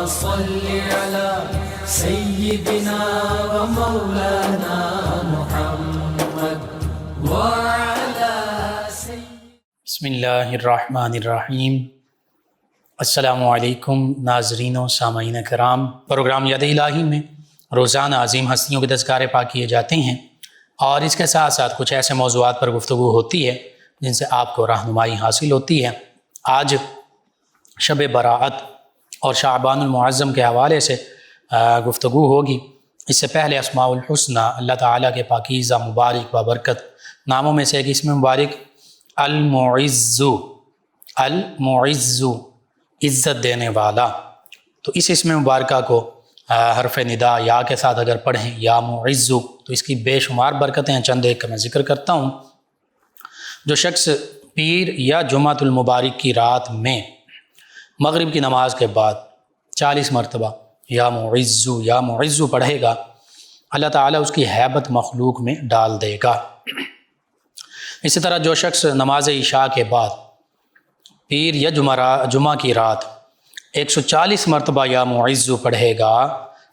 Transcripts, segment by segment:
صل على سيدنا ومولانا محمد وعلى بسم اللہ الرحمن الرحیم۔ السلام علیکم ناظرین و سامعین کرام۔ پروگرام ید الہی میں روزانہ عظیم ہستیوں کے تذکارے پاک کیے جاتے ہیں اور اس کے ساتھ ساتھ کچھ ایسے موضوعات پر گفتگو ہوتی ہے جن سے آپ کو رہنمائی حاصل ہوتی ہے۔ آج شب براءت اور شعبان المعظم کے حوالے سے گفتگو ہوگی۔ اس سے پہلے اسماء الحسنی اللہ تعالیٰ کے پاکیزہ مبارک بابرکت ناموں میں سے ایک اسم مبارک المعز، المعز عزت دینے والا، تو اس اسم مبارکہ کو حرف ندا یا کے ساتھ اگر پڑھیں یا معز تو اس کی بے شمار برکتیں ہیں۔ چند ایک کا میں ذکر کرتا ہوں۔ جو شخص پیر یا جمعۃ المبارک کی رات میں مغرب کی نماز کے بعد 40 مرتبہ یا معز پڑھے گا، اللہ تعالیٰ اس کی ہیبت مخلوق میں ڈال دے گا۔ اسی طرح جو شخص نماز عشاء کے بعد پیر یا جمعہ کی رات 140 مرتبہ یا معز پڑھے گا،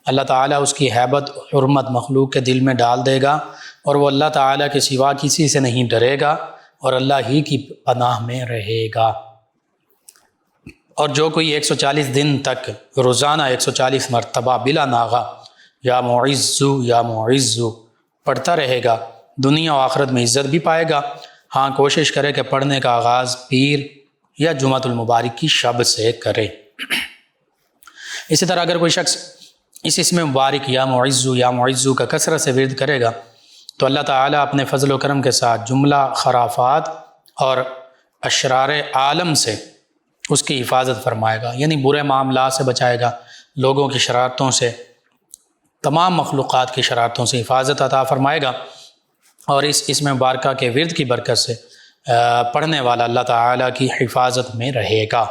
اللہ تعالیٰ اس کی ہیبت حرمت مخلوق کے دل میں ڈال دے گا اور وہ اللہ تعالیٰ کے سوا کسی سے نہیں ڈرے گا اور اللہ ہی کی پناہ میں رہے گا۔ اور جو کوئی 140 دن تک روزانہ 140 مرتبہ بلا ناغہ یا معز پڑھتا رہے گا، دنیا و آخرت میں عزت بھی پائے گا۔ ہاں، کوشش کرے کہ پڑھنے کا آغاز پیر یا جمعۃ المبارک کی شب سے کرے۔ اسی طرح اگر کوئی شخص اس اسم مبارک یا معز کا کثرت سے ورد کرے گا تو اللہ تعالیٰ اپنے فضل و کرم کے ساتھ جملہ خرافات اور اشرار عالم سے اس کی حفاظت فرمائے گا، یعنی برے معاملات سے بچائے گا، لوگوں کی شرارتوں سے، تمام مخلوقات کی شرارتوں سے حفاظت عطا فرمائے گا۔ اور اس اسم مبارکہ کے ورد کی برکت سے پڑھنے والا اللہ تعالیٰ کی حفاظت میں رہے گا۔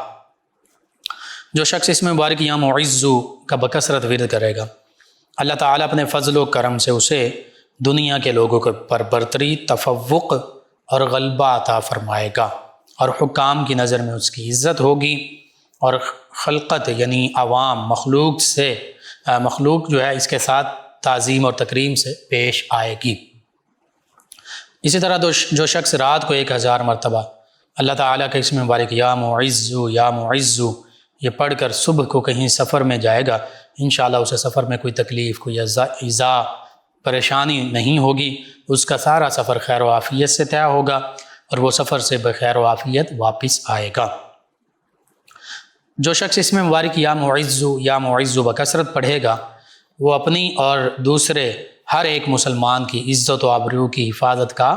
جو شخص اسم مبارک یا معز کا بکثرت ورد کرے گا، اللہ تعالیٰ اپنے فضل و کرم سے اسے دنیا کے لوگوں پر برتری، تفوق اور غلبہ عطا فرمائے گا، اور حکام کی نظر میں اس کی عزت ہوگی، اور خلقت یعنی عوام مخلوق جو ہے اس کے ساتھ تعظیم اور تکریم سے پیش آئے گی۔ اسی طرح جو شخص رات کو 1000 مرتبہ اللہ تعالیٰ کے اسم مبارک یا معز یہ پڑھ کر صبح کو کہیں سفر میں جائے گا، انشاءاللہ اسے سفر میں کوئی تکلیف، کوئی ایذا، پریشانی نہیں ہوگی، اس کا سارا سفر خیر و عافیت سے طے ہوگا اور وہ سفر سے بخیر و عافیت واپس آئے گا۔ جو شخص اسم مبارک یا معز بکثرت پڑھے گا، وہ اپنی اور دوسرے ہر ایک مسلمان کی عزت و آبرو کی حفاظت کا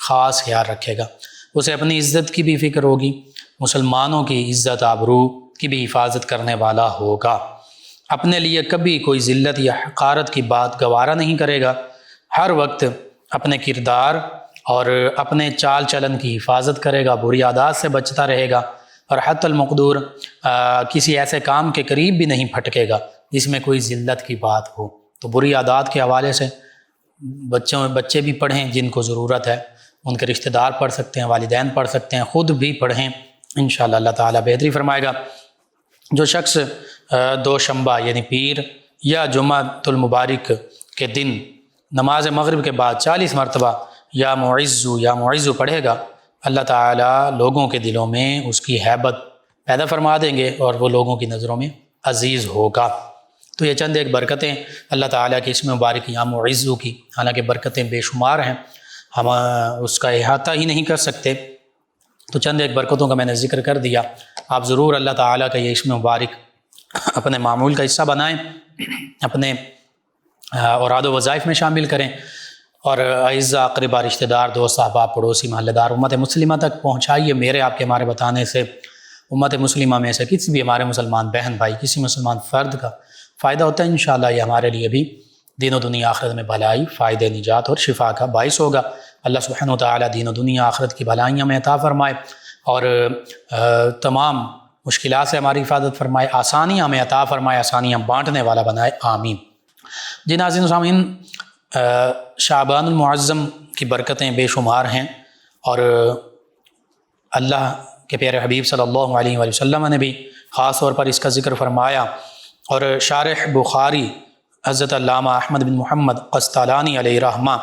خاص خیال رکھے گا۔ اسے اپنی عزت کی بھی فکر ہوگی، مسلمانوں کی عزت آبرو کی بھی حفاظت کرنے والا ہوگا۔ اپنے لیے کبھی کوئی ذلت یا حقارت کی بات گوارا نہیں کرے گا، ہر وقت اپنے کردار اور اپنے چال چلن کی حفاظت کرے گا، بری عادات سے بچتا رہے گا، اور حتی المقدور کسی ایسے کام کے قریب بھی نہیں پھٹکے گا جس میں کوئی ذلت کی بات ہو۔ تو بری عادات کے حوالے سے بچے بھی پڑھیں جن کو ضرورت ہے، ان کے رشتہ دار پڑھ سکتے ہیں، والدین پڑھ سکتے ہیں، خود بھی پڑھیں، انشاءاللہ اللہ تعالیٰ بہتری فرمائے گا۔ جو شخص دوشنبہ یعنی پیر یا جمعۃ المبارک کے دن نماز مغرب کے بعد 40 مرتبہ یا معز پڑھے گا، اللہ تعالیٰ لوگوں کے دلوں میں اس کی ہیبت پیدا فرما دیں گے اور وہ لوگوں کی نظروں میں عزیز ہوگا۔ تو یہ چند ایک برکتیں اللہ تعالیٰ کے اسم مبارک یا معز کی، حالانکہ برکتیں بے شمار ہیں، ہم اس کا احاطہ ہی نہیں کر سکتے، تو چند ایک برکتوں کا میں نے ذکر کر دیا۔ آپ ضرور اللہ تعالیٰ کا یہ اسم مبارک اپنے معمول کا حصہ بنائیں، اپنے اوراد و وظائف میں شامل کریں، اور اعزاء، اقربا، رشتہ دار، دوست، احباب، پڑوسی، محلہ دار، امت مسلمہ تک پہنچائیے۔ میرے آپ کے ہمارے بتانے سے امت مسلمہ میں سے کسی بھی ہمارے مسلمان بہن بھائی، کسی مسلمان فرد کا فائدہ ہوتا ہے، انشاءاللہ یہ ہمارے لیے بھی دین و دنیا آخرت میں بھلائی، فائدہ، نجات اور شفا کا باعث ہوگا۔ اللہ سبحانہ و تعالیٰ دین و دنیا آخرت کی بھلائیاں میں عطا فرمائے اور تمام مشکلات سے ہماری حفاظت فرمائے، آسانیاں ہمیں عطا فرمائے، آسانیاں بانٹنے والا بنائے، آمین۔ جی ناظرین و سامعین، شعبان المعظم کی برکتیں بے شمار ہیں، اور اللہ کے پیارے حبیب صلی اللہ علیہ وآلہ وسلم نے بھی خاص طور پر اس کا ذکر فرمایا اور شارح بخاری حضرت علامہ احمد بن محمد قسطلانی علیہ رحمہ،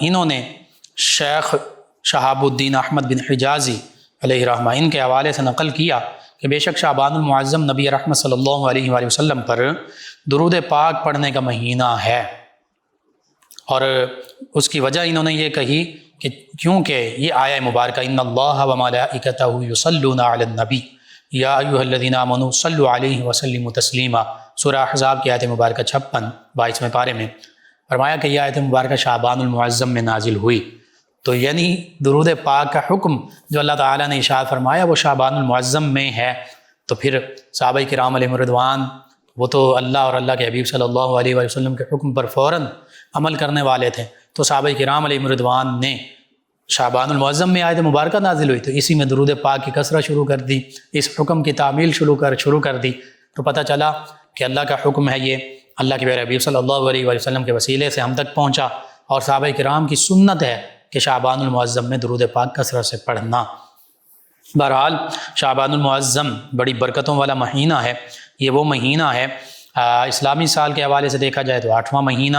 انہوں نے شیخ شہاب الدین احمد بن حجازی علیہ رحمہ ان کے حوالے سے نقل کیا کہ بے شک شعبان المعظم نبی رحمت صلی اللہ علیہ وآلہ وسلم پر درود پاک پڑھنے کا مہینہ ہے، اور اس کی وجہ انہوں نے یہ کہی کہ کیونکہ یہ آیہ مبارکہ ان اللہ و ملائکتہ یصلون علی النبی یا ایھا الذین آمنوا صلوا علیہ وسلموا تسلیما، سورہ احزاب کی آیت مبارکہ 56 22ویں پارے میں فرمایا کہ یہ آیت مبارکہ شعبان المعظم میں نازل ہوئی، تو یعنی درود پاک کا حکم جو اللہ تعالیٰ نے ارشاد فرمایا وہ شعبان المعظم میں ہے۔ تو پھر صحابہ کرام علیہم رضوان وہ تو اللہ اور اللہ کے حبیب صلی اللہ علیہ وآلہ وسلم کے حکم پر فوراً عمل کرنے والے تھے، تو صحابہ کرام علیہم رضوان نے شعبان المعظم میں آیت مبارکہ نازل ہوئی تو اسی میں درود پاک کی کثرت شروع کر دی، اس حکم کی تعمیل شروع کر دی، تو پتہ چلا کہ اللہ کا حکم ہے، یہ اللہ کے پیارے حبیب صلی اللہ علیہ وآلہ وسلم کے وسیلے سے ہم تک پہنچا، اور صحابہ کرام کی سنت ہے کہ شعبان المعظم میں درود پاک کثرت سے پڑھنا۔ بہرحال شعبان المعظم بڑی برکتوں والا مہینہ ہے، یہ وہ مہینہ ہے اسلامی سال کے حوالے سے دیکھا جائے تو 8واں مہینہ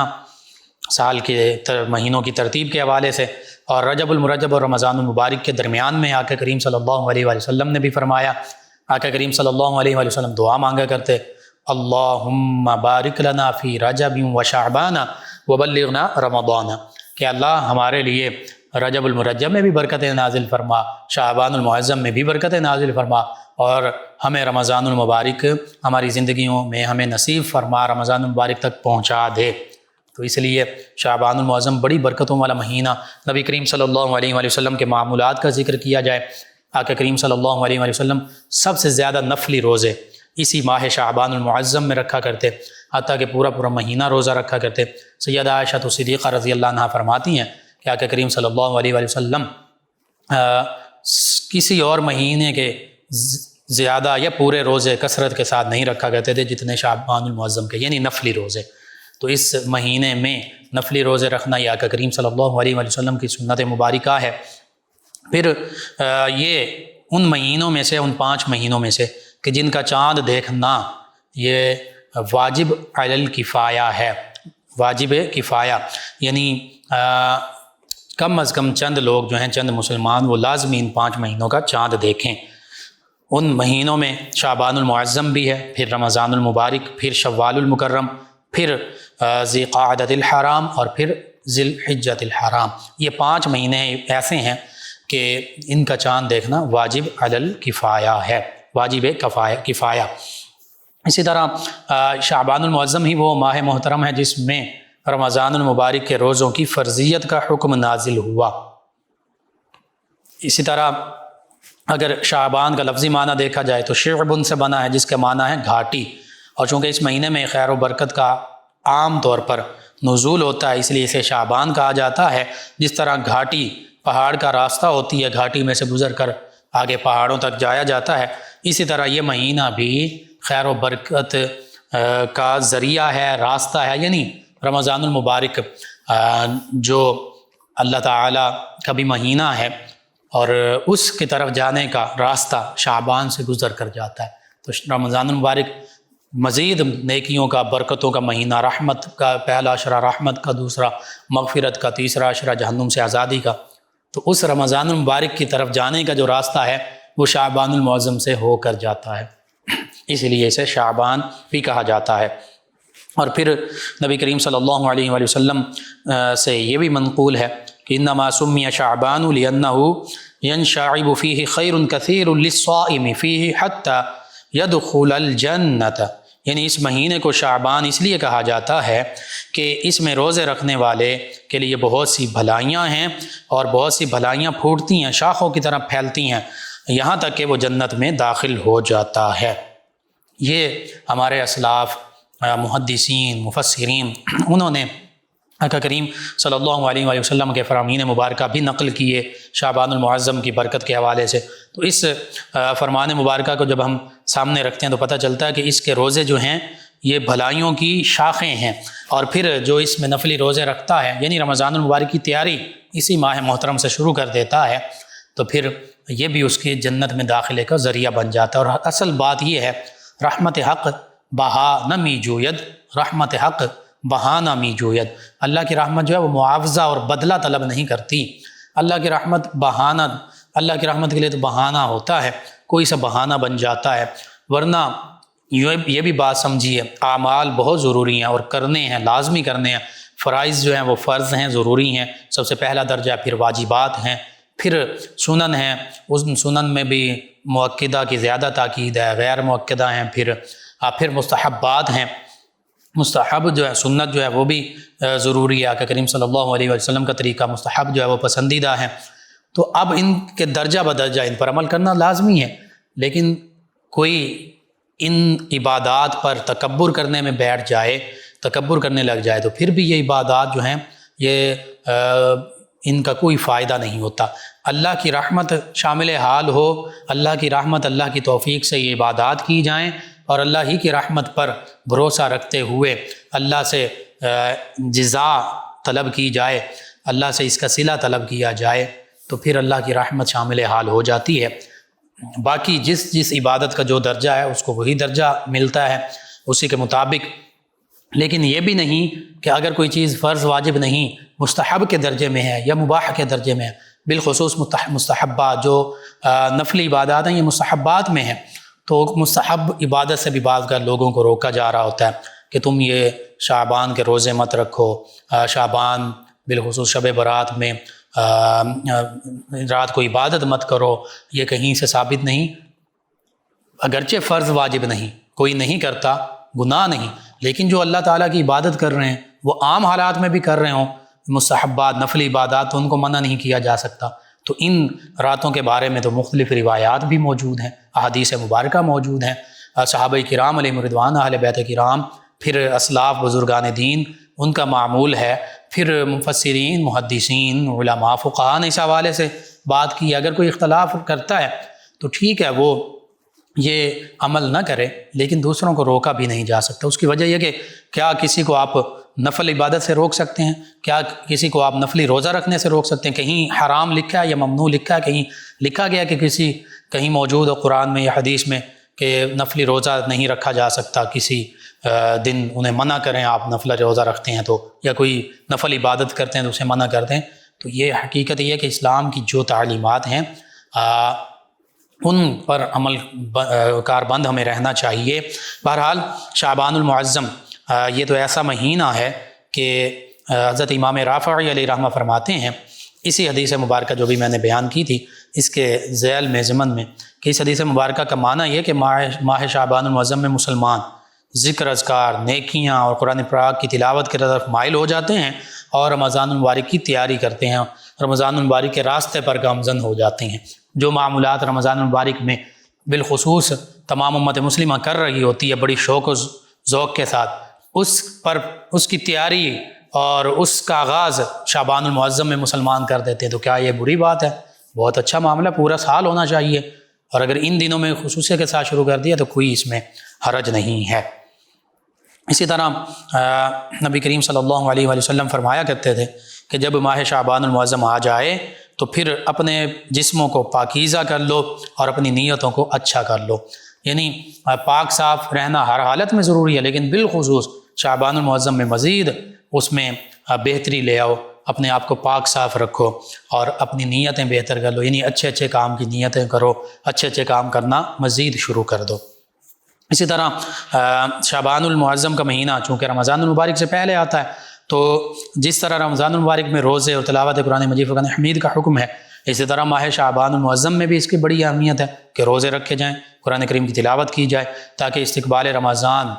سال کے مہینوں کی ترتیب کے حوالے سے، اور رجب المرجب اور رمضان المبارک کے درمیان میں آقا کریم صلی اللہ علیہ وآلہ وسلم نے بھی فرمایا، آقا کریم صلی اللہ علیہ وآلہ وسلم دعا مانگا کرتے، اللہم بارک لنا فی رجب و شعبان وبلغنا رمضان، کہ اللہ ہمارے لیے رجب المرجب میں بھی برکتیں نازل فرما، شعبان المعظم میں بھی برکتیں نازل فرما، اور ہمیں رمضان المبارک ہماری زندگیوں میں ہمیں نصیب فرما، رمضان المبارک تک پہنچا دے۔ تو اس لیے شعبان المعظم بڑی برکتوں والا مہینہ، نبی کریم صلی اللہ علیہ وآلہ وسلم کے معمولات کا ذکر کیا جائے، آقا کریم صلی اللہ علیہ وآلہ وسلم سب سے زیادہ نفلی روزے اسی ماہ شعبان المعظم میں رکھا کرتے، حتیٰ کہ پورا مہینہ روزہ رکھا کرتے۔ سیدہ عائشہ صدیقہ رضی اللہ عنہا فرماتی ہیں کہ آقا کریم صلی اللہ علیہ وآلہ وسلم کسی اور مہینے کے زیادہ یا پورے روزے کثرت کے ساتھ نہیں رکھا کرتے تھے جتنے شعبان المعظم کے، یعنی نفلی روزے۔ تو اس مہینے میں نفلی روزے رکھنا یہ آقا کریم صلی اللہ علیہ وآلہ وسلم کی سنت مبارکہ ہے۔ پھر یہ ان مہینوں میں سے، ان 5 مہینوں میں سے کہ جن کا چاند دیکھنا یہ واجب علی الکفایہ ہے، واجب کفایہ، یعنی کم از کم چند لوگ جو ہیں، چند مسلمان وہ لازمی ان 5 مہینوں کا چاند دیکھیں۔ ان مہینوں میں شعبان المعظم بھی ہے، پھر رمضان المبارک، پھر شوال المکرم، پھر ذی قعدۃ الحرام، اور پھر ذی الحجۃ الحرام۔ یہ 5 مہینے ایسے ہیں کہ ان کا چاند دیکھنا واجب علی الکفایہ ہے، واجب کفایہ۔ اسی طرح شعبان المعظم ہی وہ ماہ محترم ہے جس میں رمضان المبارک کے روزوں کی فرضیت کا حکم نازل ہوا۔ اسی طرح اگر شعبان کا لفظی معنی دیکھا جائے تو شعبن سے بنا ہے جس کا معنی ہے گھاٹی، اور چونکہ اس مہینے میں خیر و برکت کا عام طور پر نزول ہوتا ہے اس لیے اسے شعبان کہا جاتا ہے۔ جس طرح گھاٹی پہاڑ کا راستہ ہوتی ہے، گھاٹی میں سے گزر کر آگے پہاڑوں تک جایا جاتا ہے، اسی طرح یہ مہینہ بھی خیر و برکت کا ذریعہ ہے، راستہ ہے، یعنی رمضان المبارک جو اللہ تعالیٰ کا بھی مہینہ ہے اور اس کی طرف جانے کا راستہ شعبان سے گزر کر جاتا ہے۔ تو رمضان المبارک مزید نیکیوں کا، برکتوں کا مہینہ، رحمت کا پہلا عشرہ رحمت کا، دوسرا مغفرت کا، تیسرا عشرہ جہنم سے آزادی کا، تو اس رمضان المبارک کی طرف جانے کا جو راستہ ہے وہ شعبان المعظم سے ہو کر جاتا ہے، اس لیے اسے شعبان بھی کہا جاتا ہے۔ اور پھر نبی کریم صلی اللہ علیہ وآلہ وسلم سے یہ بھی منقول ہے کہ انما سمی شعبان لأنه ينشعب فيه خیر کثیر للصائم فيه حتى يدخل الجنة، یعنی اس مہینے کو شعبان اس لیے کہا جاتا ہے کہ اس میں روزے رکھنے والے کے لیے بہت سی بھلائیاں ہیں، اور بہت سی بھلائیاں پھوٹتی ہیں، شاخوں کی طرح پھیلتی ہیں، یہاں تک کہ وہ جنت میں داخل ہو جاتا ہے۔ یہ ہمارے اسلاف محدثین، مفسرین، انہوں نے آقا کریم صلی اللہ علیہ وآلہ وسلم کے فرامین مبارکہ بھی نقل کیے شعبان المعظم کی برکت کے حوالے سے۔ تو اس فرمان مبارکہ کو جب ہم سامنے رکھتے ہیں تو پتہ چلتا ہے کہ اس کے روزے جو ہیں یہ بھلائیوں کی شاخیں ہیں، اور پھر جو اس میں نفلی روزے رکھتا ہے یعنی رمضان المبارک کی تیاری اسی ماہ محترم سے شروع کر دیتا ہے، تو پھر یہ بھی اس کی جنت میں داخلے کا ذریعہ بن جاتا ہے۔ اور اصل بات یہ ہے، رحمت حق بہا نہ می جوید، رحمت حق بہا نہ می جوید۔ اللہ کی رحمت جو ہے وہ معاوضہ اور بدلہ طلب نہیں کرتی۔ اللہ کی رحمت بہانہ، اللہ کی رحمت کے لیے تو بہانہ ہوتا ہے، کوئی سا بہانہ بن جاتا ہے، ورنہ یہ بھی بات سمجھیے اعمال بہت ضروری ہیں اور کرنے ہیں، لازمی کرنے ہیں۔ فرائض جو ہیں وہ فرض ہیں، ضروری ہیں، سب سے پہلا درجہ، پھر واجبات ہیں، پھر سنن ہیں، اس سنن میں بھی مؤکدہ کی زیادہ تاکید ہے، غیر مؤکدہ ہیں، پھر مستحبات ہیں، مستحب جو ہے سنت جو ہے وہ بھی ضروری ہے، آقا کریم صلی اللہ علیہ وسلم کا طریقہ مستحب جو ہے وہ پسندیدہ ہے۔ تو اب ان کے درجہ بدرجہ ان پر عمل کرنا لازمی ہے، لیکن کوئی ان عبادات پر تکبر کرنے میں بیٹھ جائے، تکبر کرنے لگ جائے، تو پھر بھی یہ عبادات جو ہیں یہ ان کا کوئی فائدہ نہیں ہوتا۔ اللہ کی رحمت شامل حال ہو، اللہ کی رحمت، اللہ کی توفیق سے یہ عبادات کی جائیں، اور اللہ ہی کی رحمت پر بھروسہ رکھتے ہوئے اللہ سے جزا طلب کی جائے، اللہ سے اس کا صلہ طلب کیا جائے، تو پھر اللہ کی رحمت شامل حال ہو جاتی ہے۔ باقی جس عبادت کا جو درجہ ہے اس کو وہی درجہ ملتا ہے اسی کے مطابق۔ لیکن یہ بھی نہیں کہ اگر کوئی چیز فرض واجب نہیں، مستحب کے درجے میں ہے یا مباح کے درجے میں ہے، بالخصوص مستحبات جو نفلی عبادات ہیں یہ مستحبات میں ہیں، تو مستحب عبادت سے بھی بعض کا لوگوں کو روکا جا رہا ہوتا ہے کہ تم یہ شعبان کے روزے مت رکھو، شعبان بالخصوص شب برات میں رات کو عبادت مت کرو، یہ کہیں سے ثابت نہیں۔ اگرچہ فرض واجب نہیں، کوئی نہیں کرتا، گناہ نہیں، لیکن جو اللہ تعالیٰ کی عبادت کر رہے ہیں وہ عام حالات میں بھی کر رہے ہوں، مستحبات نفلی عبادات، تو ان کو منع نہیں کیا جا سکتا۔ تو ان راتوں کے بارے میں تو مختلف روایات بھی موجود ہیں، احادیث مبارکہ موجود ہیں، صحابہ کرام علیہم رضوان، اہل بیت کرام، پھر اسلاف بزرگان دین، ان کا معمول ہے، پھر مفسرین، محدثین، علماء، فقہاء نے اس حوالے سے بات کی۔ اگر کوئی اختلاف کرتا ہے تو ٹھیک ہے، وہ یہ عمل نہ کرے، لیکن دوسروں کو روکا بھی نہیں جا سکتا۔ اس کی وجہ یہ کہ کیا کسی کو آپ نفل عبادت سے روک سکتے ہیں؟ کیا کسی کو آپ نفلی روزہ رکھنے سے روک سکتے ہیں؟ کہیں حرام لکھا ہے یا ممنوع لکھا ہے؟ کہیں لکھا گیا کہ کہیں موجود ہو قرآن میں یا حدیث میں کہ نفلی روزہ نہیں رکھا جا سکتا، کسی دن انہیں منع کریں آپ نفل روزہ رکھتے ہیں تو، یا کوئی نفل عبادت کرتے ہیں تو اسے منع کر دیں؟ تو یہ حقیقت یہ ہے کہ اسلام کی جو تعلیمات ہیں ان پر عمل کاربند ہمیں رہنا چاہیے۔ بہرحال شعبان المعظم یہ تو ایسا مہینہ ہے کہ حضرت امام رافعی علیہ رحمہ فرماتے ہیں، اسی حدیث مبارکہ جو بھی میں نے بیان کی تھی اس کے ذیل میں ضمن میں، کہ اس حدیث مبارکہ کا معنی یہ کہ ماہ شعبان المعظم میں مسلمان ذکر، اذکار، نیکیاں اور قرآن پاک کی تلاوت کی طرف مائل ہو جاتے ہیں اور رمضان المبارک کی تیاری کرتے ہیں، رمضان المبارک کے راستے پر گامزن ہو جاتے ہیں۔ جو معمولات رمضان المبارک میں بالخصوص تمام امت مسلمہ کر رہی ہوتی ہے بڑی شوق و ذوق کے ساتھ، اس کی تیاری اور اس کا آغاز شعبان المعظم میں مسلمان کر دیتے ہیں، تو کیا یہ بری بات ہے؟ بہت اچھا معاملہ، پورا سال ہونا چاہیے، اور اگر ان دنوں میں خصوصیت کے ساتھ شروع کر دیا تو کوئی اس میں حرج نہیں ہے۔ اسی طرح نبی کریم صلی اللہ علیہ وآلہ وسلم فرمایا کرتے تھے کہ جب ماہ شعبان المعظم آ جائے تو پھر اپنے جسموں کو پاکیزہ کر لو اور اپنی نیتوں کو اچھا کر لو، یعنی پاک صاف رہنا ہر حالت میں ضروری ہے، لیکن بالخصوص شعبان المعظم میں مزید اس میں بہتری لے آؤ، اپنے آپ کو پاک صاف رکھو اور اپنی نیتیں بہتر کر لو، یعنی اچھے کام کی نیتیں کرو، اچھے کام کرنا مزید شروع کر دو۔ اسی طرح شعبان المعظم کا مہینہ چونکہ رمضان المبارک سے پہلے آتا ہے، تو جس طرح رمضان المبارک میں روزے اور تلاوت قرآن مجید فرقان حمید کا حکم ہے، اسی طرح ماہ شعبان المعظم میں بھی اس کی بڑی اہمیت ہے کہ روزے رکھے جائیں، قرآن کریم کی تلاوت کی جائے، تاکہ استقبال رمضان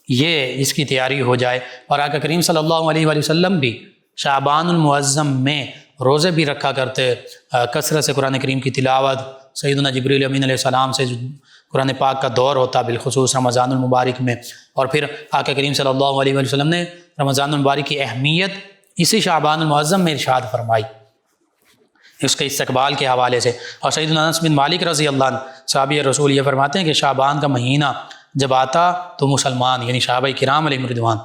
یہ اس کی تیاری ہو جائے۔ اور آقا کریم صلی اللہ علیہ وآلہ وسلم بھی شعبان المعظم میں روزے بھی رکھا کرتے، کثرت سے قرآن کریم کی تلاوت، سیدنا جبریل امین علیہ السلام سے قرآن پاک کا دور ہوتا بالخصوص رمضان المبارک میں، اور پھر آقا کریم صلی اللہ علیہ وآلہ وسلم نے رمضان المبارک کی اہمیت اسی شعبان المعظم میں ارشاد فرمائی اس کے استقبال کے حوالے سے۔ اور سیدنا انس بن مالک رضی اللہ عنہ صحابی رسول یہ فرماتے ہیں کہ شعبان کا مہینہ جب آتا تو مسلمان یعنی صحابہ کرام علیہم رضوان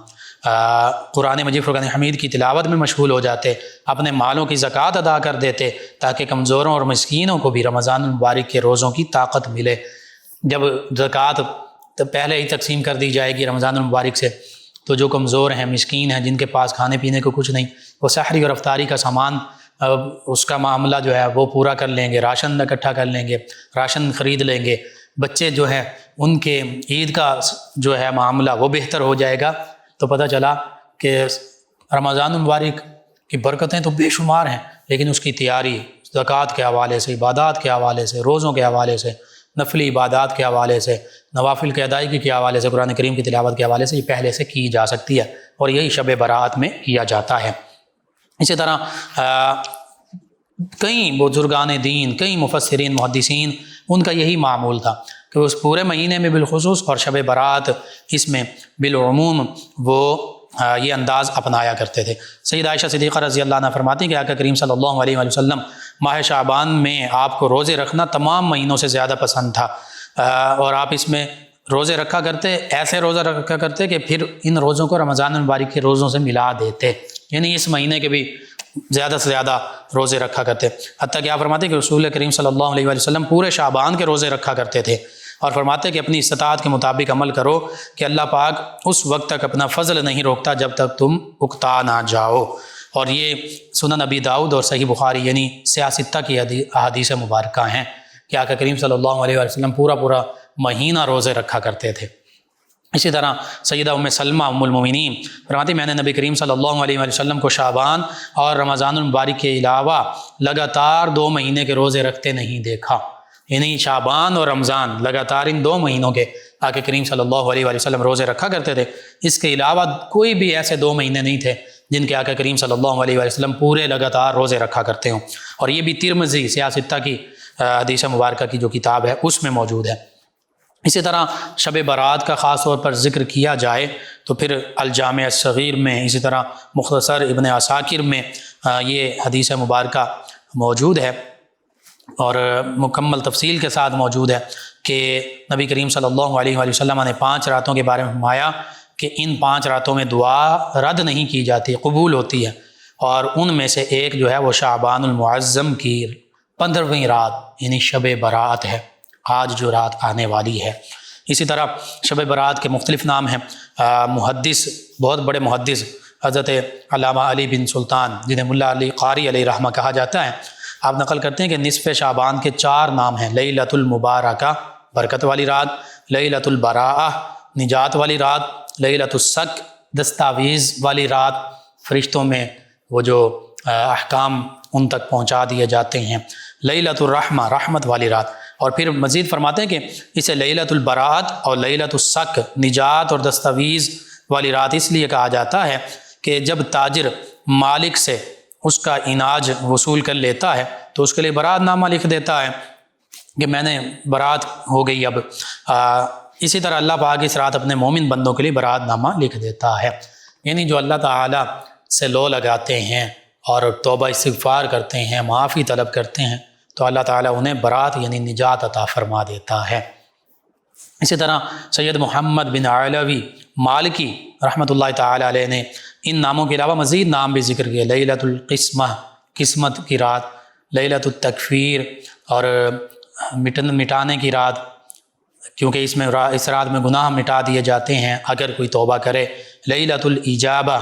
قرآن مجید فرقان حمید کی تلاوت میں مشغول ہو جاتے، اپنے مالوں کی زکوٰۃ ادا کر دیتے تاکہ کمزوروں اور مسکینوں کو بھی رمضان المبارک کے روزوں کی طاقت ملے۔ جب زکوٰۃ تو پہلے ہی تقسیم کر دی جائے گی رمضان المبارک سے، تو جو کمزور ہیں، مسکین ہیں، جن کے پاس کھانے پینے کو کچھ نہیں، وہ سحری اور افطاری کا سامان اس کا معاملہ جو ہے وہ پورا کر لیں گے، راشن اکٹھا کر لیں گے، راشن خرید لیں گے، بچے جو ہیں ان کے عید کا جو ہے معاملہ وہ بہتر ہو جائے گا۔ تو پتہ چلا کہ رمضان المبارک کی برکتیں تو بے شمار ہیں، لیکن اس کی تیاری زکوٰۃ کے حوالے سے، عبادات کے حوالے سے، روزوں کے حوالے سے، نفلی عبادات کے حوالے سے، نوافل کے ادائیگی کے حوالے سے، قرآن کریم کی تلاوت کے حوالے سے یہ پہلے سے کی جا سکتی ہے، اور یہی شب برات میں کیا جاتا ہے۔ اسی طرح کئی بزرگان دین، کئی مفسرین، محدثین، ان کا یہی معمول تھا کہ اس پورے مہینے میں بالخصوص اور شب برات اس میں بالعموم وہ یہ انداز اپنایا کرتے تھے۔ سید عائشہ صدیقہ رضی اللہ عنہ فرماتی ہیں کہ آقا کریم صلی اللہ علیہ وآلہ وسلم ماہ شعبان میں آپ کو روزے رکھنا تمام مہینوں سے زیادہ پسند تھا، اور آپ اس میں روزے رکھا کرتے، ایسے روزہ رکھا کرتے کہ پھر ان روزوں کو رمضان المبارک کے روزوں سے ملا دیتے، یعنی اس مہینے کے بھی زیادہ سے زیادہ روزے رکھا کرتے، حتیٰ کہ آپ فرماتے کہ رسول کریم صلی اللہ علیہ وآلہ وسلم پورے شعبان کے روزے رکھا کرتے تھے، اور فرماتے کہ اپنی استطاعت کے مطابق عمل کرو کہ اللہ پاک اس وقت تک اپنا فضل نہیں روکتا جب تک تم اکتا نہ جاؤ۔ اور یہ سنن ابی داؤد اور صحیح بخاری یعنی سیاستہ کی احادیث مبارکہ ہیں کہ آقا کریم صلی اللہ علیہ وسلم پورا مہینہ روزے رکھا کرتے تھے۔ اسی طرح سیدہ ام سلمہ ام المومنین فرماتی میں نے نبی کریم صلی اللہ علیہ وسلم کو شعبان اور رمضان المبارک کے علاوہ لگاتار 2 مہینے کے روزے رکھتے نہیں دیکھا، یعنی شعبان اور رمضان لگاتار ان 2 مہینوں کے آقا کریم صلی اللہ علیہ وسلم روزے رکھا کرتے تھے۔ اس کے علاوہ کوئی بھی ایسے 2 مہینے نہیں تھے جن کے آقا کریم صلی اللہ علیہ وسلم پورے لگاتار روزے رکھا کرتے ہوں، اور یہ بھی ترمذی سیاستہ کی حدیث مبارکہ کی جو کتاب ہے اس میں موجود ہے۔ اسی طرح شب برات کا خاص طور پر ذکر کیا جائے تو پھر الجامع الصغیر میں، اسی طرح مختصر ابن عساکر میں یہ حدیث مبارکہ موجود ہے، اور مکمل تفصیل کے ساتھ موجود ہے کہ نبی کریم صلی اللہ علیہ وآلہ وسلم نے 5 راتوں کے بارے میں فرمایا کہ ان 5 راتوں میں دعا رد نہیں کی جاتی، قبول ہوتی ہے، اور ان میں سے ایک جو ہے وہ شعبان المعظم کی 15ویں رات یعنی شب برات ہے، آج جو رات آنے والی ہے۔ اسی طرح شب برات کے مختلف نام ہیں۔ محدث، بہت بڑے محدث حضرت علامہ علی بن سلطان جنہیں ملا علی قاری علیہ رحمہ کہا جاتا ہے، آپ نقل کرتے ہیں کہ نصف شعبان کے 4 نام ہیں: لیلۃ المبارکہ برکت والی رات، لیلۃ البراءہ نجات والی رات، لیلۃ الصک دستاویز والی رات، فرشتوں میں وہ جو احکام ان تک پہنچا دیے جاتے ہیں، لیلۃ الرحمہ رحمت والی رات، اور پھر مزید فرماتے ہیں کہ اسے لیلۃ البراءت اور لیلۃ الصک نجات اور دستاویز والی رات اس لیے کہا جاتا ہے کہ جب تاجر مالک سے اس کا اناج وصول کر لیتا ہے تو اس کے لیے برات نامہ لکھ دیتا ہے کہ میں نے برات ہو گئی اب۔ اسی طرح اللہ پاک اس رات اپنے مومن بندوں کے لیے برات نامہ لکھ دیتا ہے، یعنی جو اللہ تعالیٰ سے لو لگاتے ہیں اور توبہ استغفار کرتے ہیں، معافی طلب کرتے ہیں، تو اللہ تعالیٰ انہیں برات یعنی نجات عطا فرما دیتا ہے۔ اسی طرح سید محمد بن علوی مالکی رحمۃ اللہ تعالیٰ علیہ نے ان ناموں کے علاوہ مزید نام بھی ذکر کیے: لیلۃ القسمہ قسمت کی رات، لیلۃ التکفیر اور مٹانے کی رات، کیونکہ اس رات میں گناہ مٹا دیے جاتے ہیں اگر کوئی توبہ کرے، لیلۃ الاجابہ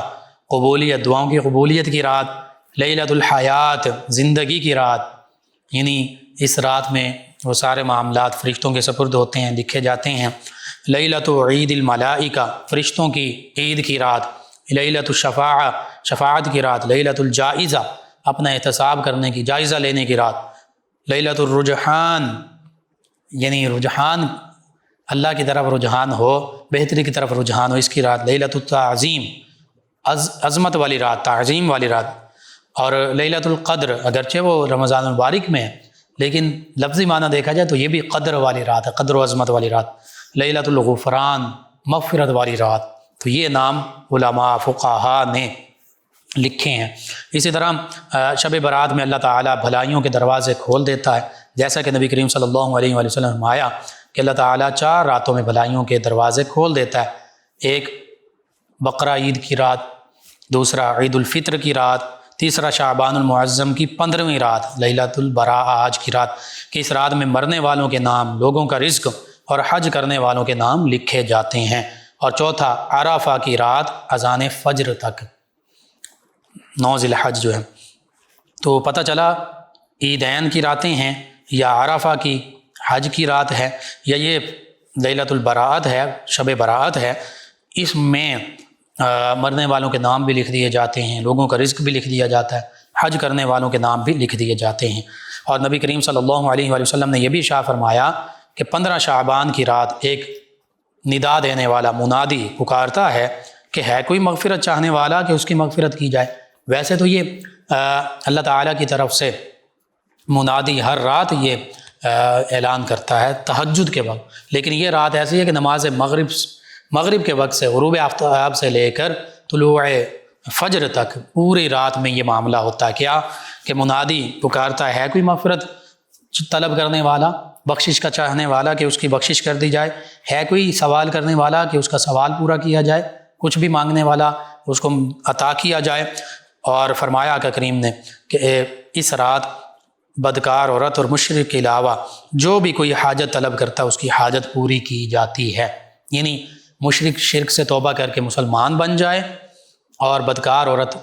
قبولیت، دعاؤں کی قبولیت کی رات، لیلۃ الحیات زندگی کی رات، یعنی اس رات میں وہ سارے معاملات فرشتوں کے سپرد ہوتے ہیں، لکھے جاتے ہیں، لیلۃ عید الملائکہ فرشتوں کی عید کی رات، لیلۃ الشفاعہ شفاعت کی رات، لیلۃ الجائزہ اپنا احتساب کرنے کی، جائزہ لینے کی رات، لیلۃ الرجحان یعنی رجحان اللہ کی طرف رجحان ہو، بہتری کی طرف رجحان ہو، اس کی رات، لیلۃ التعظیم عظمت والی رات، تعظیم والی رات، اور لیلۃ القدر اگرچہ وہ رمضان المبارک میں ہے لیکن لفظی معنی دیکھا جائے تو یہ بھی قدر والی رات ہے، قدر و عظمت والی رات، لیلۃ الغفران مغفرت والی رات۔ تو یہ نام علماء فقہاء نے لکھے ہیں۔ اسی طرح شب برات میں اللہ تعالیٰ بھلائیوں کے دروازے کھول دیتا ہے، جیسا کہ نبی کریم صلی اللہ علیہ وآلہ وسلم نے فرمایا کہ اللہ تعالیٰ 4 راتوں میں بھلائیوں کے دروازے کھول دیتا ہے۔ ایک بقرہ عید کی رات، دوسرا عید الفطر کی رات، تیسرا شعبان المعظم کی 15ویں رات لیلۃ البراء آج کی رات، کہ اس رات میں مرنے والوں کے نام، لوگوں کا رزق اور حج کرنے والوں کے نام لکھے جاتے ہیں۔ اور چوتھا عرفہ کی رات اذان فجر تک، 9 ذی الحج جو ہے۔ تو پتہ چلا عیدین کی راتیں ہیں، یا عرفہ کی حج کی رات ہے، یا یہ لیلۃ البراءت ہے، شب براءت ہے۔ اس میں مرنے والوں کے نام بھی لکھ دیے جاتے ہیں، لوگوں کا رزق بھی لکھ دیا جاتا ہے، حج کرنے والوں کے نام بھی لکھ دیے جاتے ہیں۔ اور نبی کریم صلی اللہ علیہ وآلہ وسلم نے یہ بھی ارشاد فرمایا کہ 15 شعبان کی رات ایک ندا دینے والا منادی پکارتا ہے کہ ہے کوئی مغفرت چاہنے والا کہ اس کی مغفرت کی جائے۔ ویسے تو یہ اللہ تعالیٰ کی طرف سے منادی ہر رات یہ اعلان کرتا ہے تہجد کے وقت، لیکن یہ رات ایسی ہے کہ نماز مغرب کے وقت سے غروب آفتاب سے لے کر طلوع فجر تک پوری رات میں یہ معاملہ ہوتا ہے کیا کہ منادی پکارتا ہے کوئی مغفرت طلب کرنے والا، بخشش کا چاہنے والا کہ اس کی بخشش کر دی جائے، ہے کوئی سوال کرنے والا کہ اس کا سوال پورا کیا جائے، کچھ بھی مانگنے والا اس کو عطا کیا جائے۔ اور فرمایا آقا کریم نے کہ اس رات بدکار عورت اور مشرک کے علاوہ جو بھی کوئی حاجت طلب کرتا ہے اس کی حاجت پوری کی جاتی ہے، یعنی مشرک شرک سے توبہ کر کے مسلمان بن جائے اور بدکار عورت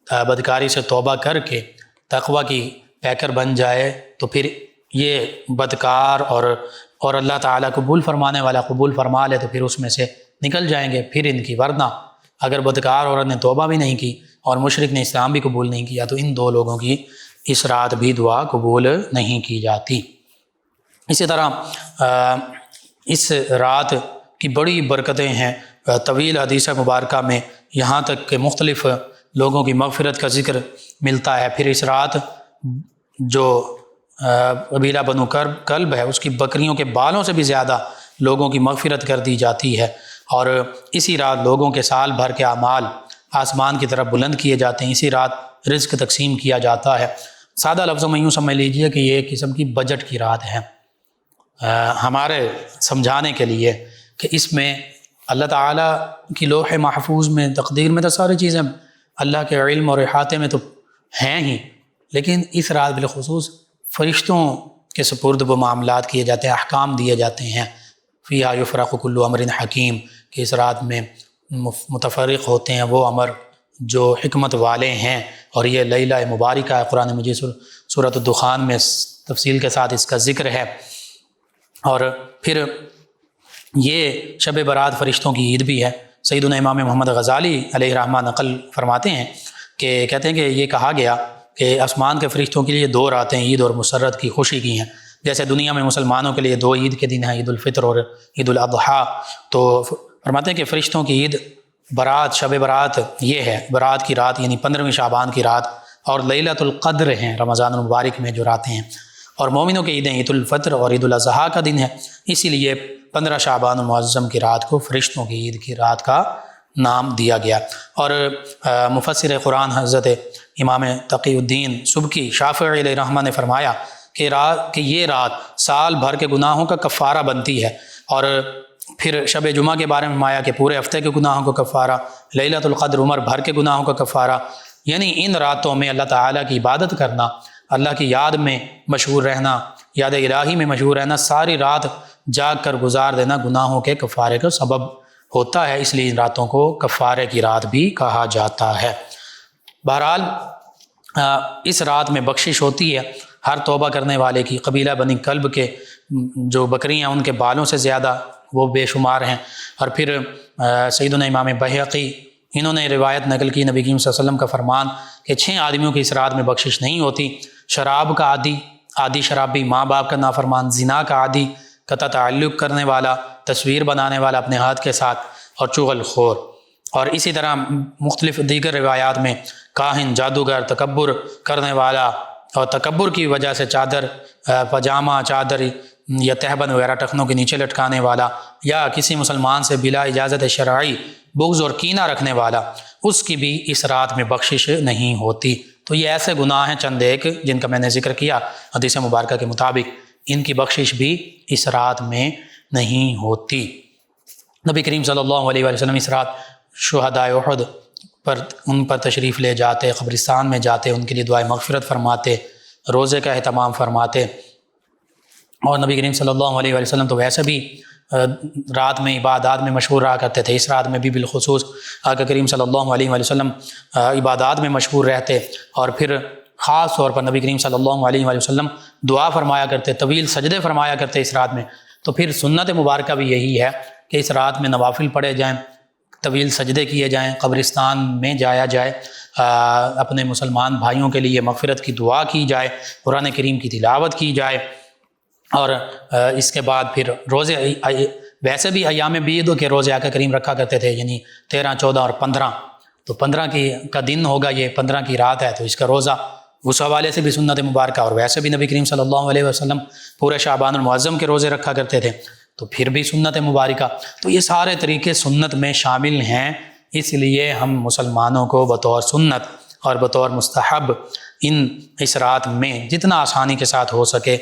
بدکاری سے توبہ کر کے تقوی کی پیکر بن جائے تو پھر یہ بدکار اور اللہ تعالیٰ قبول فرمانے والا قبول فرما لے تو پھر اس میں سے نکل جائیں گے پھر ان کی، ورنہ اگر بدکار عورت نے توبہ بھی نہیں کی اور مشرک نے اسلام بھی قبول نہیں کیا تو ان دو لوگوں کی اس رات بھی دعا قبول نہیں کی جاتی۔ اسی طرح اس رات کی بڑی برکتیں ہیں، طویل حدیث مبارکہ میں یہاں تک کہ مختلف لوگوں کی مغفرت کا ذکر ملتا ہے۔ پھر اس رات جو قبیلہ بنو کلب ہے اس کی بکریوں کے بالوں سے بھی زیادہ لوگوں کی مغفرت کر دی جاتی ہے، اور اسی رات لوگوں کے سال بھر کے اعمال آسمان کی طرف بلند کیے جاتے ہیں، اسی رات رزق تقسیم کیا جاتا ہے۔ سادہ لفظوں میں یوں سمجھ لیجئے کہ یہ ایک قسم کی بجٹ کی رات ہے ہمارے سمجھانے کے لیے کہ اس میں اللہ تعالیٰ کی لوح محفوظ میں تقدیر میں تو ساری چیزیں اللہ کے علم اور احاطے میں تو ہیں ہی، لیکن اس رات بالخصوص فرشتوں کے سپرد وہ معاملات کیے جاتے ہیں، احکام دیے جاتے ہیں۔ فیہا یفرق کل امر حکیم، کہ اس رات میں متفرق ہوتے ہیں وہ امر جو حکمت والے ہیں، اور یہ لیلہ مبارکہ ہے۔ قرآن مجید سورۃ الدخان میں تفصیل کے ساتھ اس کا ذکر ہے۔ اور پھر یہ شب برات فرشتوں کی عید بھی ہے۔ سیدنا امام محمد غزالی علیہ الرحمہ نقل فرماتے ہیں کہ کہتے ہیں کہ یہ کہا گیا کہ آسمان کے فرشتوں کے لیے 2 راتیں عید اور مسرت کی خوشی کی ہیں، جیسے دنیا میں مسلمانوں کے لیے 2 عید کے دن ہیں، عید الفطر اور عید الاضحیٰ۔ تو فرماتے ہیں کہ فرشتوں کی عید برات، شب برات یہ ہے، برات کی رات یعنی 15ویں شعبان کی رات، اور لیلۃ القدر ہیں رمضان المبارک میں جو راتیں ہیں، اور مومنوں کی عیدیں عید الفطر اور عید الاضحیٰ کا دن ہے، اسی لیے 15 شعبان المعظم کی رات کو فرشتوں کی عید کی رات کا نام دیا گیا۔ اور مفسر قرآن حضرت امام تقی الدین سبکی شافعی علیہ الرحمہ نے فرمایا کہ یہ رات سال بھر کے گناہوں کا کفارہ بنتی ہے، اور پھر شب جمعہ کے بارے میں فرمایا کہ پورے ہفتے کے گناہوں کا کفارہ، لیلۃ القدر عمر بھر کے گناہوں کا کفارہ، یعنی ان راتوں میں اللہ تعالیٰ کی عبادت کرنا، اللہ کی یاد میں مشغول رہنا، یاد الہی میں مشغول رہنا، ساری رات جاگ کر گزار دینا گناہوں کے کفارے کا سبب ہوتا ہے، اس لیے ان راتوں کو کفارے کی رات بھی کہا جاتا ہے۔ بہرحال اس رات میں بخشش ہوتی ہے ہر توبہ کرنے والے کی۔ قبیلہ بنی کلب کے جو بکریاں ان کے بالوں سے زیادہ وہ بے شمار ہیں۔ اور پھر سیدنا امام بہقی انہوں نے روایت نقل کی نبی کریم صلی اللہ علیہ وسلم کا فرمان کہ 6 آدمیوں کی اس رات میں بخشش نہیں ہوتی: شراب کا عادی شرابی، ماں باپ کا نافرمان، زنا کا عادی، قطع تعلق کرنے والا، تصویر بنانے والا اپنے ہاتھ کے ساتھ، اور چغل خور۔ اور اسی طرح مختلف دیگر روایات میں کاہن، جادوگر، تکبر کرنے والا، اور تکبر کی وجہ سے چادر، پاجامہ، چادر یا تہبند وغیرہ ٹخنوں کے نیچے لٹکانے والا، یا کسی مسلمان سے بلا اجازت شرعی بغض اور کینہ رکھنے والا، اس کی بھی اس رات میں بخشش نہیں ہوتی۔ تو یہ ایسے گناہ ہیں چند ایک جن کا میں نے ذکر کیا حدیث مبارکہ کے مطابق، ان کی بخشش بھی اس رات میں نہیں ہوتی۔ نبی کریم صلی اللہ علیہ وآلہ وسلم اس رات شہدائے احد ان پر تشریف لے جاتے، قبرستان میں جاتے، ان کے لیے دعائے مغفرت فرماتے، روزے کا اہتمام فرماتے، اور نبی کریم صلی اللہ علیہ وآلہ وسلم تو ویسے بھی رات میں عبادات میں مشغول رہا کرتے تھے، اس رات میں بھی بالخصوص آقا کریم صلی اللہ علیہ وآلہ وسلم عبادات میں مشغول رہتے، اور پھر خاص طور پر نبی کریم صلی اللہ علیہ وآلہ وسلم دعا فرمایا کرتے، طویل سجدے فرمایا کرتے اس رات میں۔ تو پھر سنت مبارکہ بھی یہی ہے کہ اس رات میں نوافل پڑھے جائیں، طویل سجدے کیے جائیں، قبرستان میں جایا جائے، اپنے مسلمان بھائیوں کے لیے مغفرت کی دعا کی جائے، قرآن کریم کی تلاوت کی جائے، اور اس کے بعد پھر روزے، ویسے بھی ایام بیدوں کے روزے آقا کریم رکھا کرتے تھے، یعنی 13، 14 اور 15، تو 15 کا دن ہوگا، یہ 15 کی رات ہے، تو اس کا روزہ اس حوالے سے بھی سنت مبارکہ، اور ویسے بھی نبی کریم صلی اللہ علیہ وسلم پورے شعبان المعظم کے روزے رکھا کرتے تھے، تو پھر بھی سنت مبارکہ۔ تو یہ سارے طریقے سنت میں شامل ہیں، اس لیے ہم مسلمانوں کو بطور سنت اور بطور مستحب اس رات میں جتنا آسانی کے ساتھ ہو سکے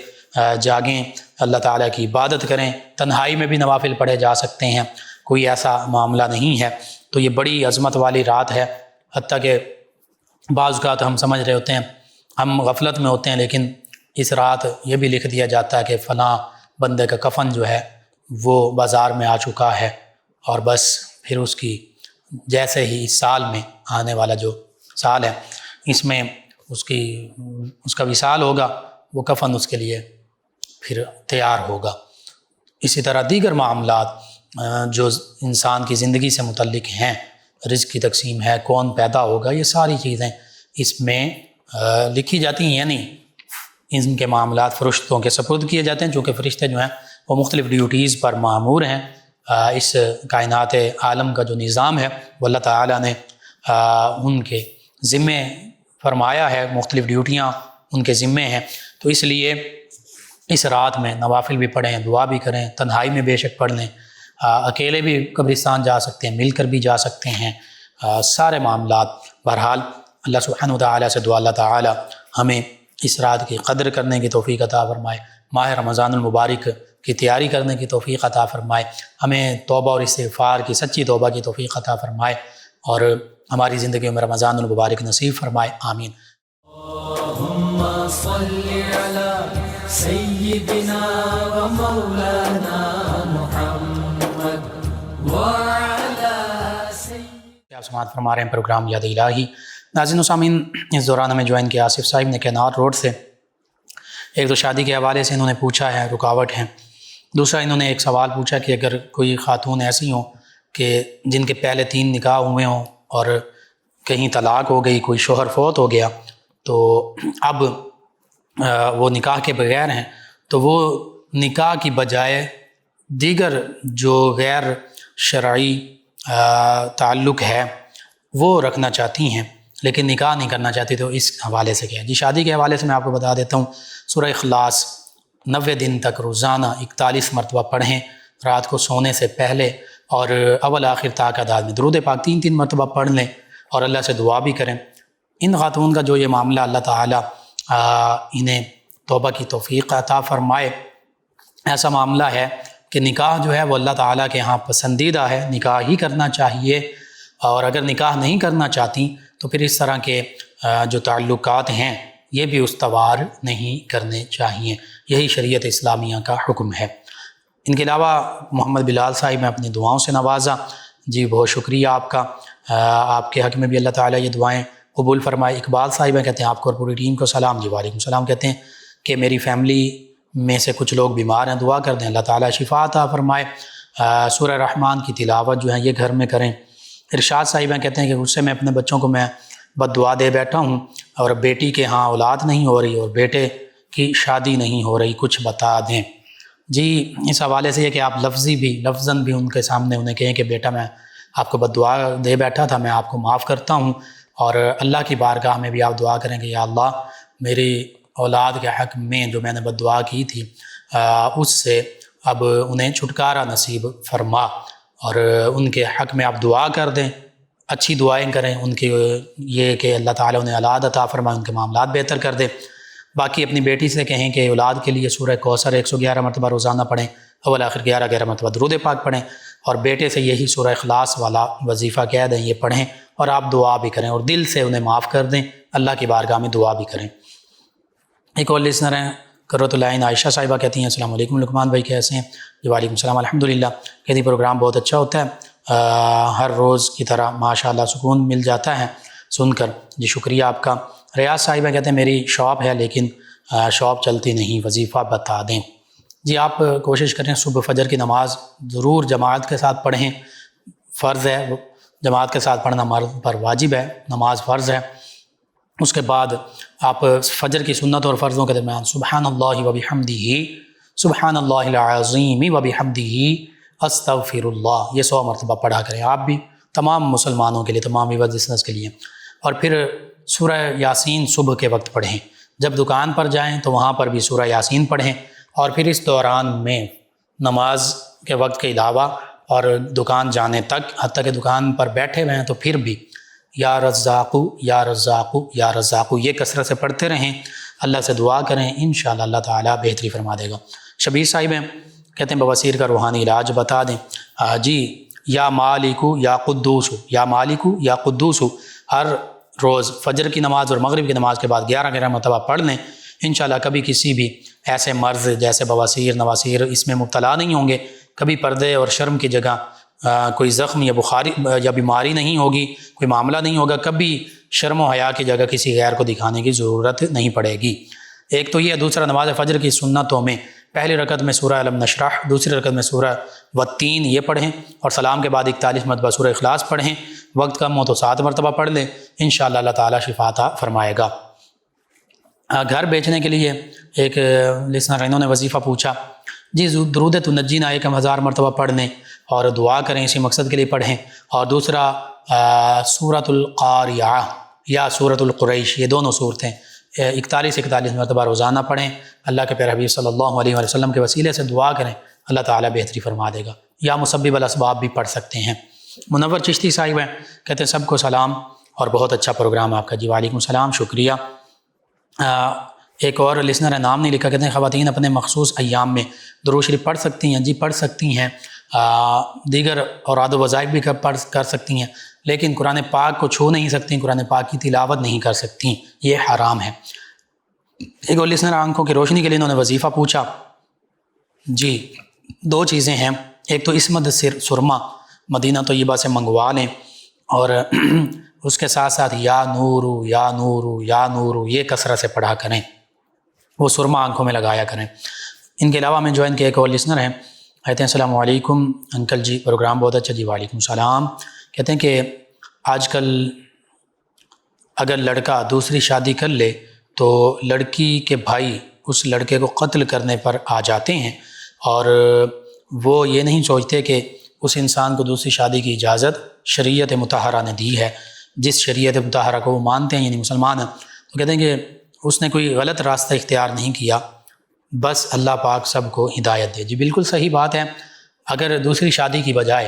جاگیں، اللہ تعالیٰ کی عبادت کریں، تنہائی میں بھی نوافل پڑھے جا سکتے ہیں، کوئی ایسا معاملہ نہیں ہے۔ تو یہ بڑی عظمت والی رات ہے، حتیٰ کہ بعض اوقات ہم سمجھ رہے ہوتے ہیں، ہم غفلت میں ہوتے ہیں، لیکن اس رات یہ بھی لکھ دیا جاتا ہے کہ فلاں بندے کا کفن جو ہے وہ بازار میں آ چکا ہے، اور بس پھر اس کی جیسے ہی اس سال میں آنے والا جو سال ہے اس میں اس کا وصال ہوگا، وہ کفن اس کے لیے پھر تیار ہوگا۔ اسی طرح دیگر معاملات جو انسان کی زندگی سے متعلق ہیں، رزق کی تقسیم ہے، کون پیدا ہوگا، یہ ساری چیزیں اس میں لکھی جاتی ہیں، یعنی ان کے معاملات فرشتوں کے سپرد کیے جاتے ہیں، چونکہ فرشتے جو ہیں وہ مختلف ڈیوٹیز پر مامور ہیں۔ اس کائنات عالم کا جو نظام ہے وہ اللہ تعالیٰ نے ان کے ذمے فرمایا ہے، مختلف ڈیوٹیاں ان کے ذمے ہیں، تو اس لیے اس رات میں نوافل بھی پڑھیں، دعا بھی کریں، تنہائی میں بے شک پڑھ لیں، اکیلے بھی قبرستان جا سکتے ہیں، مل کر بھی جا سکتے ہیں، سارے معاملات۔ بہرحال اللہ سبحانہ وتعالیٰ سے دعا اللہ تعالیٰ ہمیں اس رات کی قدر کرنے کی توفیق عطا فرمائے، ماہ رمضان المبارک کی تیاری کرنے کی توفیق عطا فرمائے، ہمیں توبہ اور استغفار کی سچی توبہ کی توفیق عطا فرمائے، اور ہماری زندگیوں میں رمضان المبارک نصیب فرمائے، آمین۔ اللہم صلی علی سیدنا و مولانا محمد وعلی آپ سماعت فرما رہے ہیں پروگرام یاد الہی۔ ناظرین و سامعین، اس دوران ہمیں جوائن کیا آصف صاحب نے کینار روڈ سے۔ ایک تو شادی کے حوالے سے انہوں نے پوچھا ہے، رکاوٹ ہے۔ دوسرا انہوں نے ایک سوال پوچھا کہ اگر کوئی خاتون ایسی ہوں کہ جن کے پہلے 3 نکاح ہوئے ہوں اور کہیں طلاق ہو گئی، کوئی شوہر فوت ہو گیا، تو اب وہ نکاح کے بغیر ہیں، تو وہ نکاح کی بجائے دیگر جو غیر شرعی تعلق ہے وہ رکھنا چاہتی ہیں، لیکن نکاح نہیں کرنا چاہتی، تو اس حوالے سے کیا ہے؟ جی شادی کے حوالے سے میں آپ کو بتا دیتا ہوں، سورہ اخلاص 90 دن تک روزانہ 41 مرتبہ پڑھیں، رات کو سونے سے پہلے، اور اول آخر تا تعداد میں درود پاک 3 مرتبہ پڑھ لیں، اور اللہ سے دعا بھی کریں۔ ان خاتون کا جو یہ معاملہ اللہ تعالیٰ انہیں توبہ کی توفیق عطا فرمائے، ایسا معاملہ ہے کہ نکاح جو ہے وہ اللہ تعالیٰ کے ہاں پسندیدہ ہے، نکاح ہی کرنا چاہیے، اور اگر نکاح نہیں کرنا چاہتی تو پھر اس طرح کے جو تعلقات ہیں یہ بھی استوار نہیں کرنے چاہیے، یہی شریعت اسلامیہ کا حکم ہے۔ ان کے علاوہ محمد بلال صاحب میں اپنی دعاؤں سے نوازا، جی بہت شکریہ آپ کا، آپ کے حق میں بھی اللہ تعالیٰ یہ دعائیں قبول فرمائے۔ اقبال صاحب کہتے ہیں آپ کو اور پوری ٹیم کو سلام۔ جی وعلیکم السلام، کہتے ہیں کہ میری فیملی میں سے کچھ لوگ بیمار ہیں، دعا کر دیں اللہ تعالیٰ شفا عطا فرمائے۔ سورہ رحمان کی تلاوت جو ہے یہ گھر میں کریں۔ ارشاد صاحبہ کہتے ہیں کہ غصے میں اپنے بچوں کو میں بد دعا دے بیٹھا ہوں، اور بیٹی کے ہاں اولاد نہیں ہو رہی اور بیٹے کی شادی نہیں ہو رہی، کچھ بتا دیں۔ جی اس حوالے سے یہ کہ آپ لفظاً بھی ان کے سامنے انہیں کہیں کہ بیٹا میں آپ کو بد دعا دے بیٹھا تھا، میں آپ کو معاف کرتا ہوں، اور اللہ کی بارگاہ میں بھی آپ دعا کریں کہ یا اللہ میری اولاد کے حق میں جو میں نے بد دعا کی تھی اس سے اب انہیں چھٹکارا نصیب فرما، اور ان کے حق میں آپ دعا کر دیں، اچھی دعائیں کریں ان کے، یہ کہ اللہ تعالیٰ انہیں اولاد عطا فرمائے، ان کے معاملات بہتر کر دیں۔ باقی اپنی بیٹی سے کہیں کہ اولاد کے لیے سورہ کوثر 111 مرتبہ روزانہ پڑھیں، اول آخر 11 مرتبہ درود پاک پڑھیں، اور بیٹے سے یہی سورہ اخلاص والا وظیفہ کہہ دیں، یہ پڑھیں، اور آپ دعا بھی کریں، اور دل سے انہیں معاف کر دیں، اللہ کی بارگاہ میں دعا بھی کریں۔ ایک اور لسنر ہیں قرۃ العین عائشہ صاحبہ کہتی ہیں السلام علیکم لقمان بھائی کیسے ہیں؟ جی وعلیکم السلام الحمدللہ، کہتی پروگرام بہت اچھا ہوتا ہے، ہر روز کی طرح ماشاءاللہ سکون مل جاتا ہے سن کر، جی شکریہ آپ کا۔ ریاض صاحبہ کہتے ہیں میری شاپ ہے لیکن شاپ چلتی نہیں، وظیفہ بتا دیں۔ جی آپ کوشش کریں صبح فجر کی نماز ضرور جماعت کے ساتھ پڑھیں، فرض ہے، جماعت کے ساتھ پڑھنا مرد پر واجب ہے، نماز فرض ہے۔ اس کے بعد آپ فجر کی سنت اور فرضوں کے درمیان سبحان اللہ و بحمدہ، سبحان اللہ العظیم و بحمدہ، استغفر اللہ، یہ 100 مرتبہ پڑھا کریں آپ بھی، تمام مسلمانوں کے لیے، تمام بزنس کے لیے۔ اور پھر سورہ یاسین صبح کے وقت پڑھیں، جب دکان پر جائیں تو وہاں پر بھی سورہ یاسین پڑھیں، اور پھر اس دوران میں نماز کے وقت کے علاوہ اور دکان جانے تک، حتیٰ کہ دکان پر بیٹھے ہوئے ہیں تو پھر بھی یا رزاقو یا رزاقو یا رزاقو یہ کثرت سے پڑھتے رہیں، اللہ سے دعا کریں، انشاءاللہ اللہ تعالیٰ بہتری فرما دے گا۔ شبیر صاحب ہیں کہتے ہیں بواسیر کا روحانی علاج بتا دیں۔ جی یا مالکو یا قدوسو، یا مالکو یا قدوسو ہر روز فجر کی نماز اور مغرب کی نماز کے بعد 11 مرتبہ پڑھ لیں، انشاءاللہ کبھی کسی بھی ایسے مرض جیسے بواسیر نواسیر اس میں مبتلا نہیں ہوں گے، کبھی پردے اور شرم کی جگہ کوئی زخم یا بخاری یا بیماری نہیں ہوگی، کوئی معاملہ نہیں ہوگا، کبھی شرم و حیا کی جگہ کسی غیر کو دکھانے کی ضرورت نہیں پڑے گی۔ ایک تو یہ، دوسرا نماز فجر کی سنتوں میں پہلی رکعت میں سورہ علم نشرح، دوسری رکعت میں سورہ والتین یہ پڑھیں، اور سلام کے بعد 41 مرتبہ سورہ اخلاص پڑھیں، وقت کم ہو تو 7 مرتبہ پڑھ لیں، انشاءاللہ اللہ تعالیٰ شفا عطا فرمائے گا۔ گھر بیچنے کے لیے ایک لسنر انہوں نے وظیفہ پوچھا، جی درود تنجینا 1000 مرتبہ پڑھ لیں اور دعا کریں، اسی مقصد کے لیے پڑھیں، اور دوسرا سورۃ القاریعہ یا سورۃ القریش، یہ دونوں صورتیں 41 مرتبہ روزانہ پڑھیں، اللہ کے پیارے حبیب صلی اللہ علیہ وسلم کے وسیلے سے دعا کریں، اللہ تعالیٰ بہتری فرما دے گا۔ یا مسبب الاسباب بھی پڑھ سکتے ہیں۔ منور چشتی صاحب ہیں کہتے ہیں سب کو سلام اور بہت اچھا پروگرام آپ کا، جی وعلیکم السلام، شکریہ۔ ایک اور لسنر ہے، نام نہیں لکھا، کہتے ہیں خواتین اپنے مخصوص ایام میں درود شریف پڑھ سکتی ہیں؟ جی پڑھ سکتی ہیں، دیگر اوراد و وظائف بھی کر سکتی ہیں، لیکن قرآن پاک کو چھو نہیں سکتی، قرآن پاک کی تلاوت نہیں کر سکتی، یہ حرام ہے۔ ایک اور لسنر آنکھوں کی روشنی کے لیے انہوں نے وظیفہ پوچھا، جی 2 چیزیں ہیں، ایک تو عصمت سرما مدینہ طیبہ سے منگوا لیں، اور اس کے ساتھ ساتھ یا نورو یا نورو یا نورو یہ کثرت سے پڑھا کریں، وہ سرما آنکھوں میں لگایا کریں۔ ان کے علاوہ میں جو ان کے ایک اور لسنر ہیں کہتے ہیں السلام علیکم انکل جی، پروگرام بہت اچھا، جی وعلیکم السلام۔ کہتے ہیں کہ آج کل اگر لڑکا دوسری شادی کر لے تو لڑکی کے بھائی اس لڑکے کو قتل کرنے پر آ جاتے ہیں، اور وہ یہ نہیں سوچتے کہ اس انسان کو دوسری شادی کی اجازت شریعت مطہرہ نے دی ہے، جس شریعت مطہرہ کو وہ مانتے ہیں یعنی مسلمان ہیں، تو کہتے ہیں کہ اس نے کوئی غلط راستہ اختیار نہیں کیا، بس اللہ پاک سب کو ہدایت دے۔ جی بالکل صحیح بات ہے، اگر دوسری شادی کی بجائے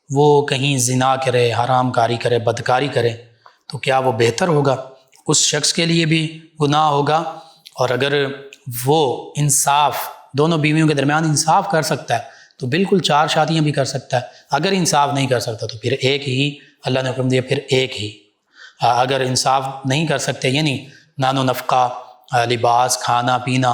وہ کہیں زنا کرے، حرام کاری کرے، بدکاری کرے تو کیا وہ بہتر ہوگا؟ اس شخص کے لیے بھی گناہ ہوگا، اور اگر وہ انصاف دونوں بیویوں کے درمیان انصاف کر سکتا ہے تو بالکل 4 شادیاں بھی کر سکتا ہے، اگر انصاف نہیں کر سکتا تو پھر ایک ہی اللہ نے حکم دیا، پھر ایک ہی۔ اگر انصاف نہیں کر سکتے یعنی نان و نفقہ، لباس، کھانا پینا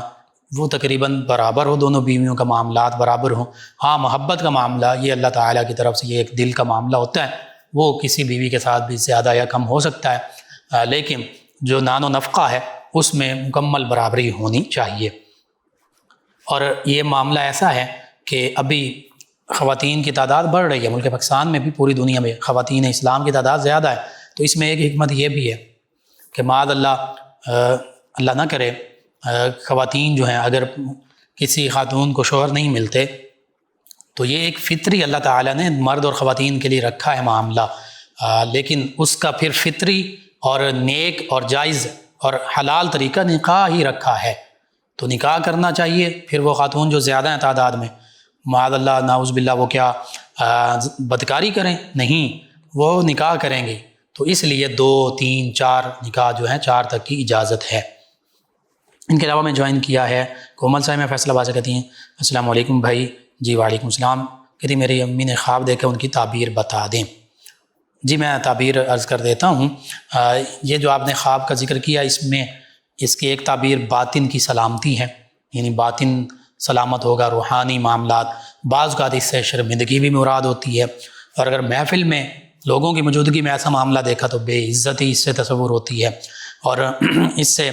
وہ تقریباً برابر ہو، دونوں بیویوں کا معاملات برابر ہوں، ہاں محبت کا معاملہ یہ اللہ تعالیٰ کی طرف سے یہ ایک دل کا معاملہ ہوتا ہے، وہ کسی بیوی کے ساتھ بھی زیادہ یا کم ہو سکتا ہے، لیکن جو نان و نفقہ ہے اس میں مکمل برابری ہونی چاہیے۔ اور یہ معاملہ ایسا ہے کہ ابھی خواتین کی تعداد بڑھ رہی ہے، ملک پاکستان میں بھی پوری دنیا میں خواتین اسلام کی تعداد زیادہ ہے، تو اس میں ایک حکمت یہ بھی ہے کہ معاذ اللہ نہ کرے خواتین جو ہیں اگر کسی خاتون کو شوہر نہیں ملتے تو یہ ایک فطری اللہ تعالیٰ نے مرد اور خواتین کے لیے رکھا ہے معاملہ، لیکن اس کا پھر فطری اور نیک اور جائز اور حلال طریقہ نکاح ہی رکھا ہے، تو نکاح کرنا چاہیے۔ پھر وہ خاتون جو زیادہ ہیں تعداد میں معاذ اللہ نعوذ باللہ وہ کیا بدکاری کریں؟ نہیں، وہ نکاح کریں گے، تو اس لیے 2 3 4 نکاح جو ہیں 4 تک کی اجازت ہے۔ ان کے علاوہ میں جوائن کیا ہے کومل صاحب میں فیصلہ بازی کہتی ہیں السلام علیکم بھائی، جی وعلیکم السلام، کہتی میری امی نے خواب دیکھا، ان کی تعبیر بتا دیں۔ جی میں تعبیر عرض کر دیتا ہوں، یہ جو آپ نے خواب کا ذکر کیا اس میں اس کی ایک تعبیر باطن کی سلامتی ہے، یعنی باطن سلامت ہوگا، روحانی معاملات، بعض اوقات اس سے شرمندگی بھی مراد ہوتی ہے، اور اگر محفل میں لوگوں کی موجودگی میں ایسا معاملہ دیکھا تو بے عزتی اس سے تصور ہوتی ہے، اور اس سے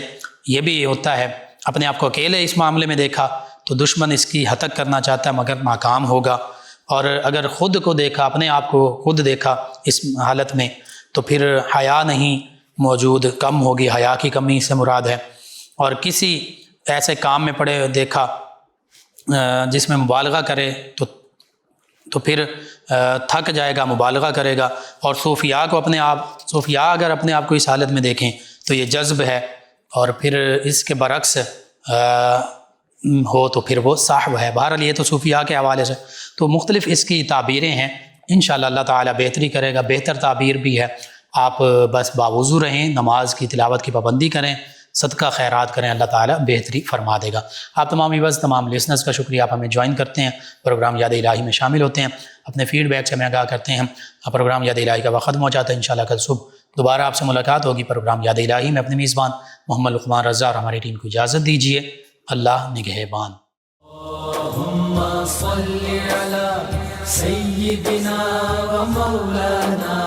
یہ بھی ہوتا ہے اپنے آپ کو اکیلے اس معاملے میں دیکھا تو دشمن اس کی ہتک کرنا چاہتا ہے مگر ناکام ہوگا، اور اگر خود کو دیکھا، اپنے آپ کو خود دیکھا اس حالت میں تو پھر حیا نہیں موجود، کم ہوگی، حیا کی کمی سے مراد ہے، اور کسی ایسے کام میں پڑے دیکھا جس میں مبالغہ کرے تو پھر تھک جائے گا، مبالغہ کرے گا، اور صوفیاء اگر اپنے آپ کو اس حالت میں دیکھیں تو یہ جذب ہے، اور پھر اس کے برعکس ہو تو پھر وہ صاحب ہے۔ بہرحال یہ تو صوفیاء کے حوالے سے تو مختلف اس کی تعبیریں ہیں، انشاءاللہ اللہ تعالیٰ بہتری کرے گا۔ بہتر تعبیر بھی ہے، آپ بس باوضو رہیں، نماز کی تلاوت کی پابندی کریں، صدقہ خیرات کریں، اللہ تعالیٰ بہتری فرما دے گا۔ آپ تمام ویورز، تمام لسنرز کا شکریہ، آپ ہمیں جوائن کرتے ہیں، پروگرام یاد الہی میں شامل ہوتے ہیں، اپنے فیڈ بیک سے ہمیں آگاہ کرتے ہیں۔ پروگرام یاد الہی کا وقت ختم ہو جاتا ہے، انشاءاللہ کل صبح دوبارہ آپ سے ملاقات ہوگی پروگرام یاد الہی میں۔ اپنے میزبان محمد لقمان رضا اور ہماری ٹیم کو اجازت دیجیے، اللہ نگہبان۔ اللهم صل على سيدنا ومولانا